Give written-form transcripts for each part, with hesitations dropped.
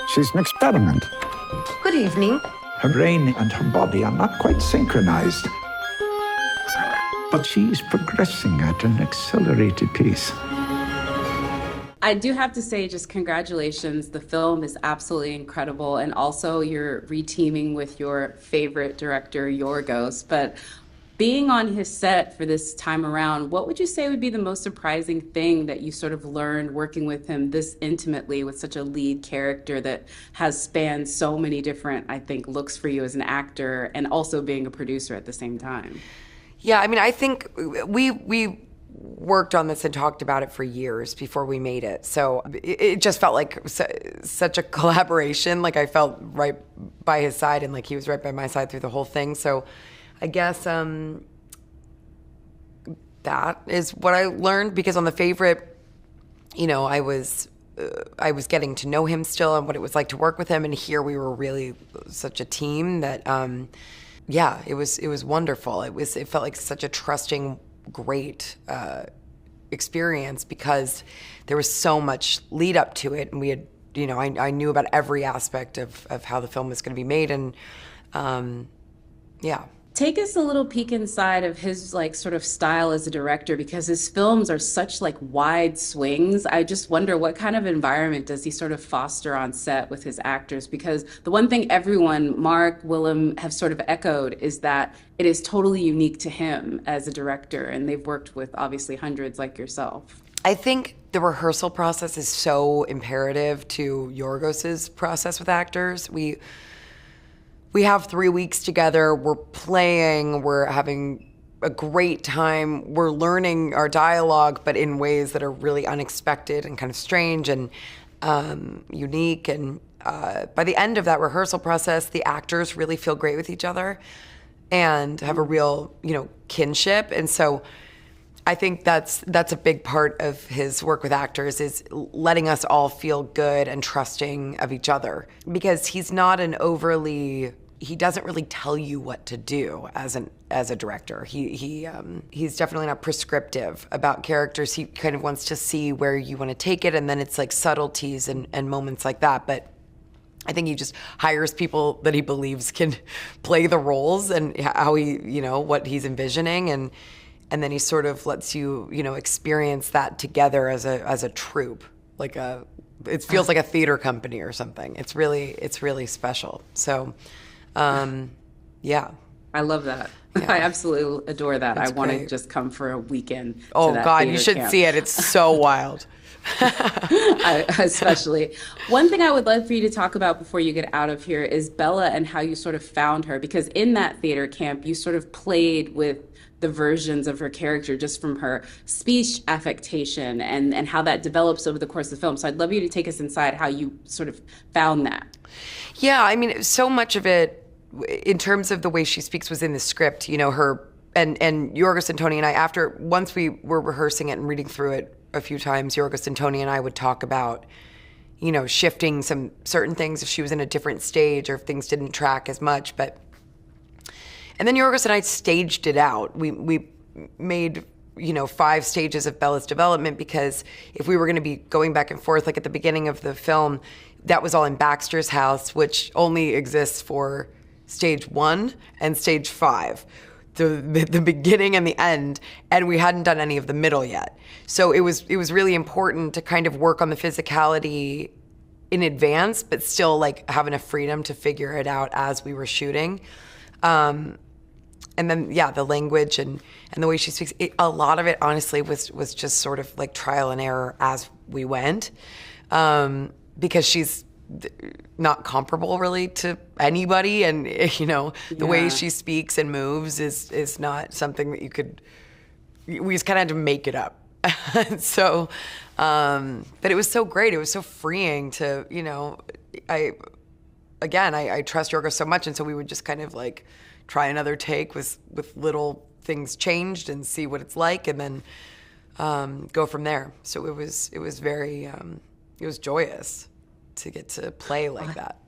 She's an experiment. Good evening. Her brain and her body are not quite synchronized. But she's progressing at an accelerated pace. I do have to say, just congratulations. The film is absolutely incredible. And also you're reteaming with your favorite director, Yorgos. But being on his set for this time around, what would you say would be the most surprising thing that you sort of learned working with him this intimately with such a lead character that has spanned so many different, I think, looks for you as an actor and also being a producer at the same time? Yeah, I mean, I think we worked on this and talked about it for years before we made it. So it just felt like such a collaboration. Like I felt right by his side and like he was right by my side through the whole thing. So I guess that is what I learned, because on The Favorite, you know, I was getting to know him still and what it was like to work with him. And here we were really such a team that, yeah, it was wonderful. It felt like such a trusting, great experience because there was so much lead up to it, and we had, you know, I knew about every aspect of how the film was going to be made, and yeah. Take us a little peek inside of his like sort of style as a director, because his films are such like wide swings. I just wonder what kind of environment does he sort of foster on set with his actors? Because the one thing everyone, Mark, Willem, have sort of echoed is that it is totally unique to him as a director, and they've worked with obviously hundreds like yourself. I think the rehearsal process is so imperative to Yorgos's process with actors. We have 3 weeks together, we're playing, we're having a great time, we're learning our dialogue, but in ways that are really unexpected and kind of strange and unique. And by the end of that rehearsal process, the actors really feel great with each other and have a real, you know, kinship. And so I think that's a big part of his work with actors, is letting us all feel good and trusting of each other, because he's not he doesn't really tell you what to do as a director. He's definitely not prescriptive about characters. He kind of wants to see where you want to take it, and then it's like subtleties and moments like that. But I think he just hires people that he believes can play the roles and how he, you know, what he's envisioning, and then he sort of lets you, you know, experience that together as a troupe, it feels like a theater company or something. It's really special. So, yeah. I love that. Yeah. I absolutely adore that. I want to just come for a weekend. Oh God, you should see it. It's so wild. Especially. One thing I would love for you to talk about before you get out of here is Bella and how you sort of found her, because in that theater camp, you sort of played with the versions of her character just from her speech affectation and how that develops over the course of the film. So I'd love you to take us inside how you sort of found that. Yeah, I mean, so much of it, in terms of the way she speaks, was in the script. You know, her and Yorgos and Tony and I, once we were rehearsing it and reading through it a few times, Yorgos and Tony and I would talk about, you know, shifting some certain things if she was in a different stage or if things didn't track as much. And then Yorgos and I staged it out. We made, you know, 5 stages of Bella's development, because if we were going to be going back and forth, like at the beginning of the film, that was all in Baxter's house, which only exists for stage 1 and stage 5. The beginning and the end, and we hadn't done any of the middle yet. So it was really important to kind of work on the physicality in advance, but still like have enough freedom to figure it out as we were shooting. And then, yeah, the language and the way she speaks, a lot of it, honestly, was just sort of like trial and error as we went, because she's not comparable really to anybody, and you know, the way she speaks and moves is not something that we just kind of had to make it up. So, but it was so great. It was so freeing to, you know, I trust Yorgos so much, and so we would just kind of like try another take with little things changed and see what it's like, and then go from there. So it was very it was joyous to get to play like that.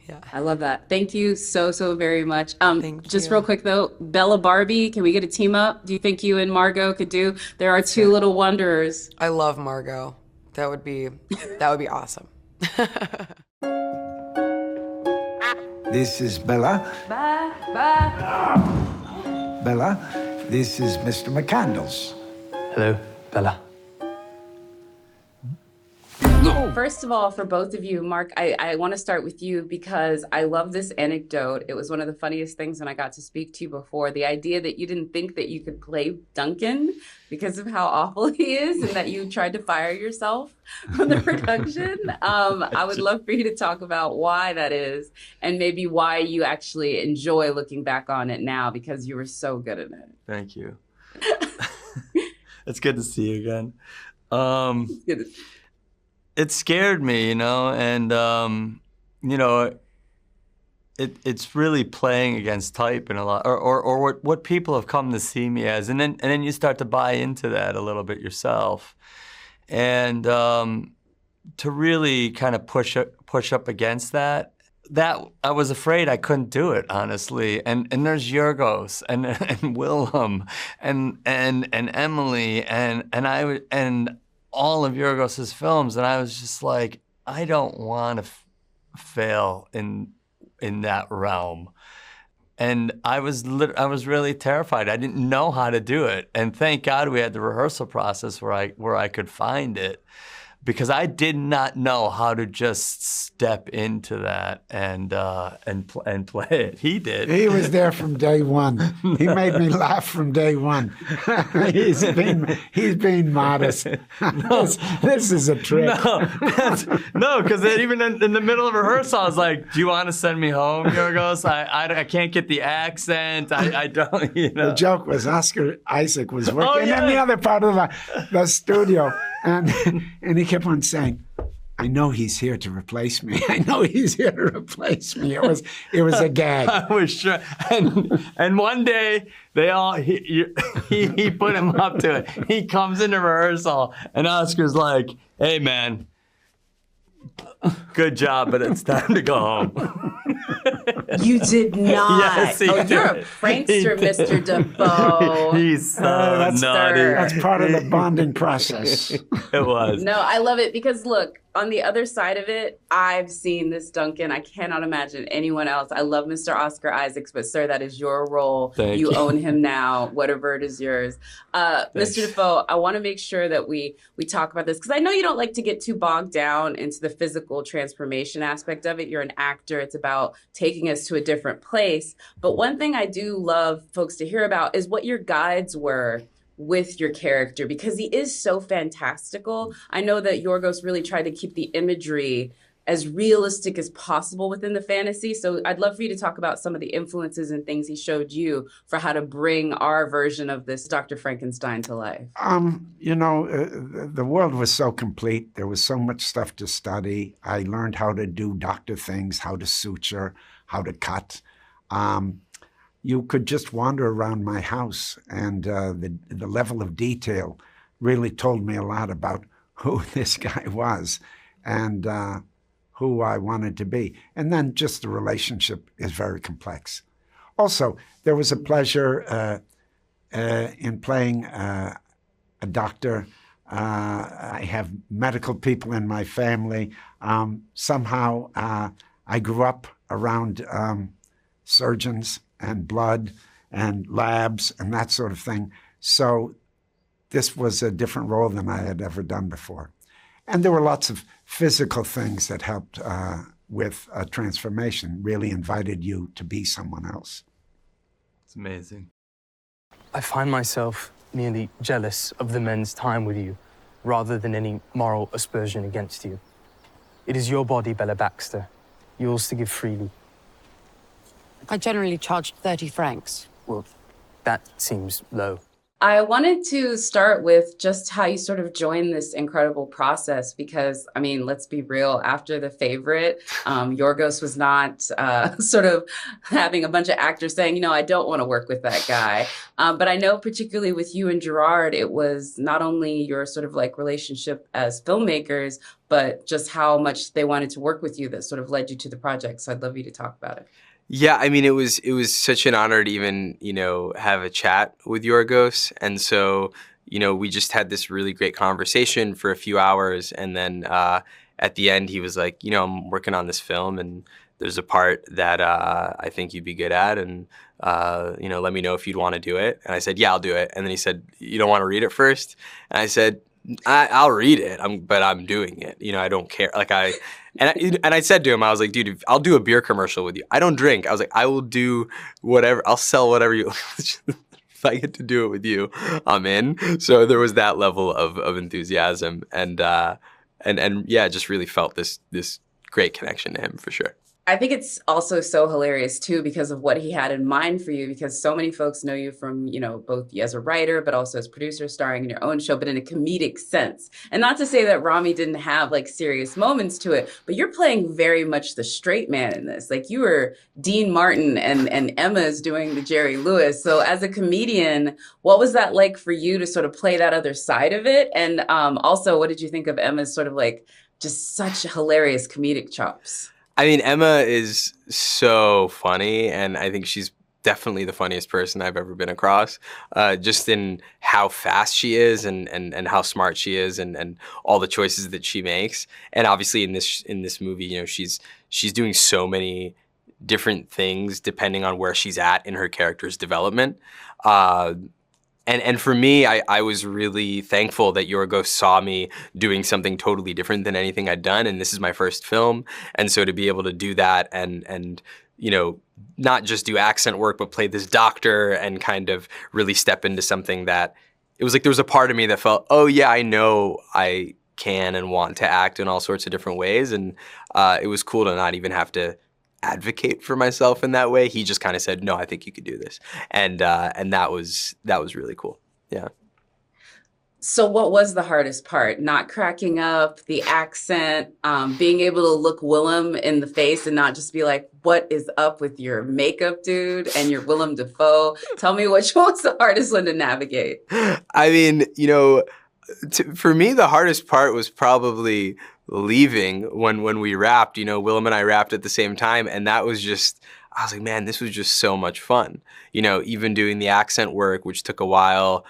Yeah, I love that. Thank you so very much. Just real quick though, Bella Barbie, can we get a team up? Do you think you and Margot could do? There are 2 little wonders. I love Margot. That would be awesome. This is Bella. Bella, this is Mr. McCandles. Hello, Bella. First of all, for both of you, Mark, I want to start with you because I love this anecdote. It was one of the funniest things when I got to speak to you before. The idea that you didn't think that you could play Duncan because of how awful he is and that you tried to fire yourself from the production. I would love for you to talk about why that is and maybe why you actually enjoy looking back on it now because you were so good at it. Thank you. It's good to see you again. It scared me, and it's really playing against type in a lot, or what people have come to see me as, and then you start to buy into that a little bit yourself, and to really kind of push up against that I was afraid I couldn't do it, honestly. And there's Yorgos and Willem and Emily and all of Yorgos's films, and I was just like, I don't want to fail in that realm. And I was really terrified. I didn't know how to do it, and thank God we had the rehearsal process where I could find it, because I did not know how to just step into that and play it. He did. He was there from day one. He made me laugh from day one. He's being modest. This is a trick. No, because even in the middle of rehearsal, I was like, "Do you want to send me home, Yorgos? I can't get the accent. I don't." The joke was Oscar Isaac was working in the other part of the studio, and he kept on saying, I know he's here to replace me. I know he's here to replace me. It was a gag. I was sure. And one day he put him up to it. He comes into rehearsal and Oscar's like, "Hey man, good job, but it's time to go home." You did not. Yes, he did. You're a prankster, Mr. Dafoe. He's so naughty. That's part of the bonding process. It was. No, I love it because look, on the other side of it, I've seen this Duncan. I cannot imagine anyone else. I love Mr. Oscar Isaacs, but sir, that is your role. Thank you you. own him now. Whatever it is yours. Mr. Dafoe, I want to make sure that we talk about this because I know you don't like to get too bogged down into the physical transformation aspect of it. You're an actor. It's about taking us to a different place. But one thing I do love folks to hear about is what your guides were with your character, because he is so fantastical. I know that Yorgos really tried to keep the imagery as realistic as possible within the fantasy. So I'd love for you to talk about some of the influences and things he showed you for how to bring our version of this Dr. Frankenstein to life. The world was so complete. There was so much stuff to study. I learned how to do doctor things, how to suture, how to cut. You could just wander around my house, and the level of detail really told me a lot about who this guy was and who I wanted to be. And then just the relationship is very complex. Also, there was a pleasure in playing a doctor. I have medical people in my family. Somehow, I grew up around surgeons and blood and labs and that sort of thing. So this was a different role than I had ever done before. And there were lots of physical things that helped with a transformation, really invited you to be someone else. It's amazing. I find myself nearly jealous of the men's time with you, rather than any moral aspersion against you. It is your body, Bella Baxter, yours to give freely. I generally charge 30 francs. Well, that seems low. I wanted to start with just how you sort of joined this incredible process because, I mean, let's be real, after The Favorite, Yorgos was not sort of having a bunch of actors saying, I don't want to work with that guy. But I know particularly with you and Gerard, it was not only your sort of like relationship as filmmakers, but just how much they wanted to work with you that sort of led you to the project. So I'd love you to talk about it. Yeah, I mean, it was such an honor to even, have a chat with Yorgos. And so, we just had this really great conversation for a few hours. And then at the end, he was like, you know, I'm working on this film, and there's a part that I think you'd be good at, and you know, let me know if you'd want to do it. And I said, yeah, I'll do it. And then he said, you don't want to read it first? And I said, I'll read it, but I'm doing it. You know, I don't care. Like and I said to him, I was like, dude, I'll do a beer commercial with you. I don't drink. I was like, I will do whatever. I'll sell whatever you. If I get to do it with you, I'm in. So there was that level of enthusiasm, and yeah, just really felt this great connection to him for sure. I think it's also so hilarious too because of what he had in mind for you, because so many folks know you from, you know, both as a writer, but also as producer, starring in your own show, but in a comedic sense. And not to say that Ramy didn't have like serious moments to it, but you're playing very much the straight man in this. Like you were Dean Martin and Emma's doing the Jerry Lewis. So as a comedian, what was that like for you to sort of play that other side of it? And also, what did you think of Emma's sort of like just such hilarious comedic chops? I mean, Emma is so funny, and I think she's definitely the funniest person I've ever been across, just in how fast she is and how smart she is and all the choices that she makes. And obviously in this movie, you know, she's doing so many different things depending on where she's at in her character's development. And for me, I was really thankful that Yorgos saw me doing something totally different than anything I'd done, and this is my first film, and so to be able to do that and you know, not just do accent work, but play this doctor and kind of really step into something that it was like there was a part of me that felt, oh yeah, I know I can and want to act in all sorts of different ways, and it was cool to not even have to advocate for myself in that way. He just kind of said, no, I think you could do this. And that was really cool. Yeah. So what was the hardest part? Not cracking up, the accent, being able to look Willem in the face and not just be like, what is up with your makeup, dude, and your Willem Dafoe? Tell me which one was the hardest one to navigate. I mean, you know, for me, the hardest part was probably leaving when we wrapped. You know, Willem and I wrapped at the same time, and that was just, I was like, man, this was just so much fun. You know, even doing the accent work, which took a while,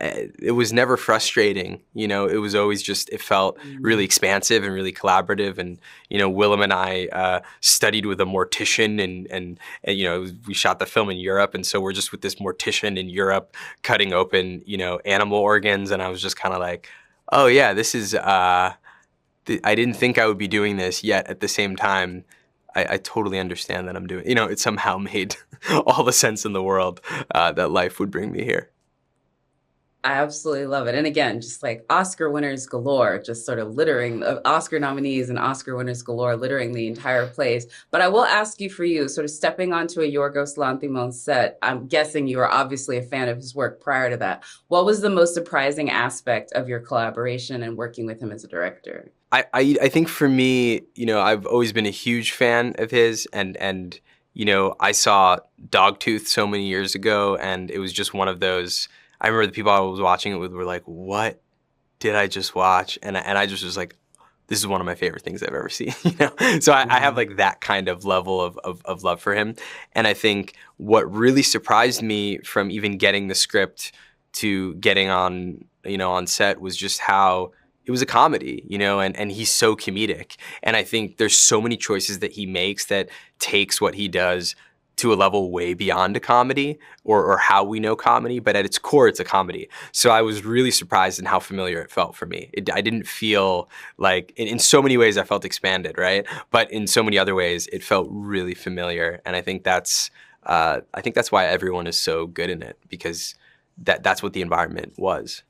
it was never frustrating. You know, it was always just, it felt really expansive and really collaborative. And, you know, Willem and I studied with a mortician and you know, we shot the film in Europe. And so we're just with this mortician in Europe cutting open, you know, animal organs. And I was just kind of like, oh yeah, this is, I didn't think I would be doing this, yet at the same time, I totally understand that I'm doing, you know, it somehow made all the sense in the world that life would bring me here. I absolutely love it. And again, just like Oscar winners galore, just sort of littering Oscar nominees and Oscar winners galore, littering the entire place. But I will ask you, for you, sort of stepping onto a Yorgos Lanthimos set, I'm guessing you were obviously a fan of his work prior to that. What was the most surprising aspect of your collaboration and working with him as a director? I think for me, you know, I've always been a huge fan of his, and you know, I saw Dogtooth so many years ago, and it was just one of those. I remember the people I was watching it with were like, what did I just watch? And I just was like, this is one of my favorite things I've ever seen. You know? So I have like that kind of level of love for him. And I think what really surprised me from even getting the script to getting on, you know, on set was just how it was a comedy, you know, and he's so comedic. And I think there's so many choices that he makes that takes what he does to a level way beyond a comedy or how we know comedy, but at its core, it's a comedy. So I was really surprised in how familiar it felt for me. I didn't feel like, in so many ways I felt expanded, right? But in so many other ways, it felt really familiar. And I think that's why everyone is so good in it, because that's what the environment was.